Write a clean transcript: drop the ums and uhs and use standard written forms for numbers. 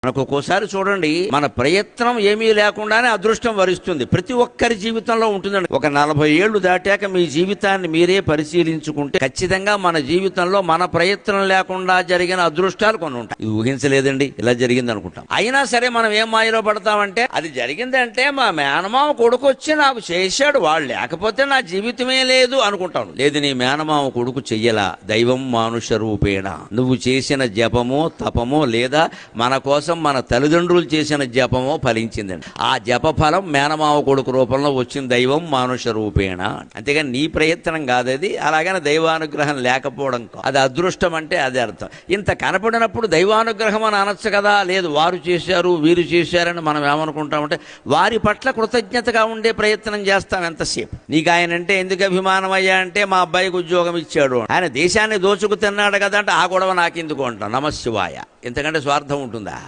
మనకు ఒక్కోసారి చూడండి, మన ప్రయత్నం ఏమీ లేకుండానే అదృష్టం వరిస్తుంది. ప్రతి ఒక్కరి జీవితంలో ఉంటుందండి. ఒక 40 ఏళ్లు దాటాక మీ జీవితాన్ని మీరే పరిశీలించుకుంటే ఖచ్చితంగా మన జీవితంలో మన ప్రయత్నం లేకుండా జరిగిన అదృష్టాలు కొన్ని ఉంటాయి. ఇది ఊహించలేదండి, ఇలా జరిగింది అనుకుంటాం. అయినా సరే మనం ఏం మాయలో పడతామంటే, అది జరిగిందంటే మా మేనమామ కొడుకు వచ్చి నాకు చేశాడు, వాడు లేకపోతే నా జీవితమే లేదు అనుకుంటాను. లేదు, నీ మేనమామ కొడుకు చెయ్యలా, దైవం మానుష రూపేణ నువ్వు చేసిన జపమో తపమో లేదా మన కోసం మన తల్లిదండ్రులు చేసిన జపమో ఫలించిందండి. ఆ జప ఫలం మేనమావ కొడుకు రూపంలో వచ్చింది, దైవం మానుష రూపేణ. అంతేగాని నీ ప్రయత్నం కాదది. అలాగని దైవానుగ్రహం లేకపోవడం కాదు. అది అదృష్టం అంటే అదే అర్థం. ఇంత కనపడినప్పుడు దైవానుగ్రహం అని అనొచ్చు కదా. లేదు, వారు చేశారు వీరు చేశారని మనం ఏమనుకుంటామంటే, వారి పట్ల కృతజ్ఞతగా ఉండే ప్రయత్నం చేస్తాం ఎంతసేపు. నీకు ఆయన అంటే ఎందుకు అభిమానం అయ్యా అంటే, మా అబ్బాయికి ఉద్యోగం ఇచ్చాడు, ఆయన దేశాన్ని దోచుకు తిన్నాడు కదా అంటే, ఆ గొడవ నాకెందుకు అంటాం. నమశివాయ. ఇంతకంటే స్వార్థం ఉంటుందా?